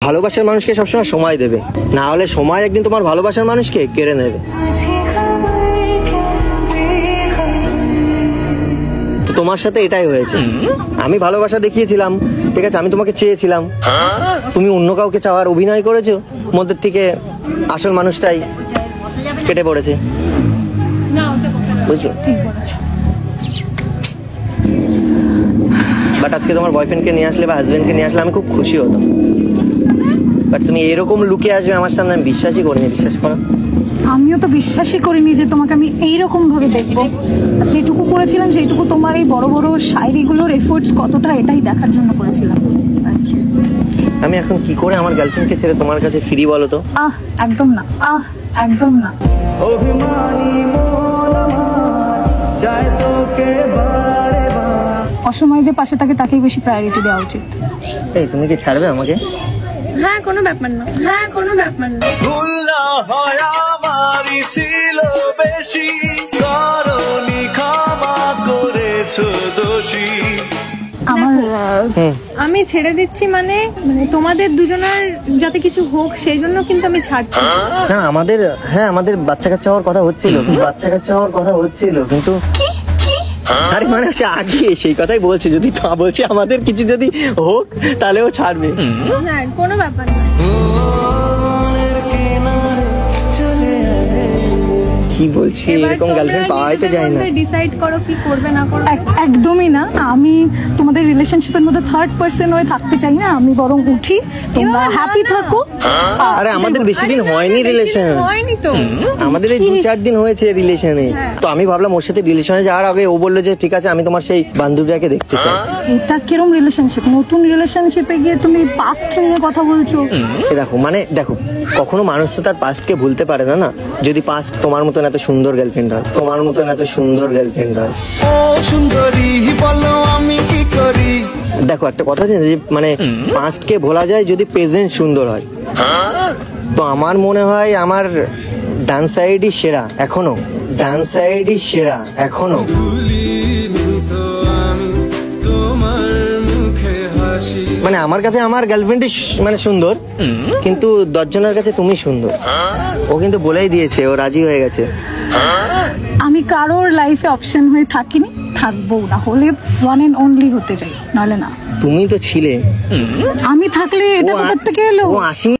ভালোবাসার মানুষকে সবসময় সময় দেবে, না হলে সময় একদিন তোমার ভালোবাসার মানুষকে কেড়ে নেবে। তোমার সাথে এটাই হয়েছে। আমি ভালোবাসা দেখিয়েছিলাম, ঠিক আছে, আমি তোমাকে চেয়েছিলাম, তুমি অন্য কাউকে চাওয়ার অভিনয় করেছো, মধ্যে থেকে আসল মানুষটাই কেটে পড়েছে, বুঝছো? বাট আজকে তোমার বয়ফ্রেন্ডকে নিয়ে আসলে বা হাজবেন্ডকে নিয়ে আসলে আমি খুব খুশি হতাম, বাট তুমি এরকম লুকে আসবে আমার সামনে, আমি বিশ্বাসই করিনি। বিশ্বাস করো, আমিও তো বিশ্বাসই করিনি যে তোমাকে আমি এইরকম ভাবে দেখবো। যেটুকু করেছিলাম সেইটুকু তোমার এই বড় বড় শায়রিগুলোর এফোর্টস কতটা, এটাই দেখার জন্য করেছিলাম। আমি এখন কি করে আমার গার্লফ্রেন্ডকে ছেড়ে তোমার কাছে ফিরি বলো তো? একদম না, একদম না। অসময়ে যে পাশে থাকে তাকেই বেশি প্রায়োরিটি দেওয়া উচিত। এই তুমি কি ছাড়বে আমাকে? হ্যাঁ, কোনো ব্যাপার না, হ্যাঁ, কোনো ব্যাপার না। ভুল না হয় আমারই ছিল বেশি, করনি ক্ষমা করেছো দোষী। আমি ছেড়ে দিচ্ছি মানে তোমাদের দুজনের যাতে কিছু হোক সেই জন্য কিন্তু আমি ছাড়ছি না। আমাদের বাচ্চা কাচ্চা হওয়ার কথা হচ্ছিল, কিন্তু আরে মানে হচ্ছে আগে সেই কথাই বলছে, যদি তা বলছে আমাদের কিছু যদি হোক তাহলেও ছাড়বে। না, কোনো ব্যাপার না। কি বলছি, এরকম গার্লফ্রেন্ড পাওয়াই তো যায় না। ডিসাইড করো কি করবে না করবে। একদমই না, আমি তোমাদের রিলেশনশিপের মধ্যে থার্ড পারসন হয়ে থাকতে চাই না। আমি বরং উঠি, তোমরা হ্যাপি থাকো। আরে আমাদের বেশি দিন হয়নি রিলেশন, হয়নি তো, আমাদের এই 2-4 দিন হয়েছে রিলেশনে। তো আমি ভাবলাম ওর সাথে রিলেশনে যাওয়ার আগে ও বললো যে ঠিক আছে আমি তোমার সেই বান্ধবীটাকে দেখতে চাই। এটা কিরকম রিলেশনশিপ? নতুন রিলেশনশিপে গিয়ে তুমি পাস্ট নিয়ে কথা বলছো। দেখো কখনো মানুষ তো তার পাস্টকে ভুলতে পারে না। যদি পাস্ট তোমার মতন এত সুন্দর গার্লফ্রেন্ড হয়, ও সুন্দরী বলো আমি কি করি। দেখো একটা কথা আছে যে মানে পাস্টকে ভোলা যায় যদি প্রেজেন্ট সুন্দর হয়। তো আমার মনে হয় আমার ডান সাইডই সেরা এখনো। মানে আমার কাছে আমার গার্লফ্রেন্ডই মানে সুন্দর, কিন্তু 10 জনের কাছে তুমি সুন্দর। ও কিন্তু বলেই দিয়েছে, ও রাজি হয়ে গেছে। আমি কারোর লাইফে অপশন হয়ে থাকিনি, থাকবো না। হলে ওয়ান এন্ড অনলি হতে চাই, নাহলে না। তুমি তো ছিলে, আমি থাকলে এটা কোথা থেকে এলো? ও আসেনি।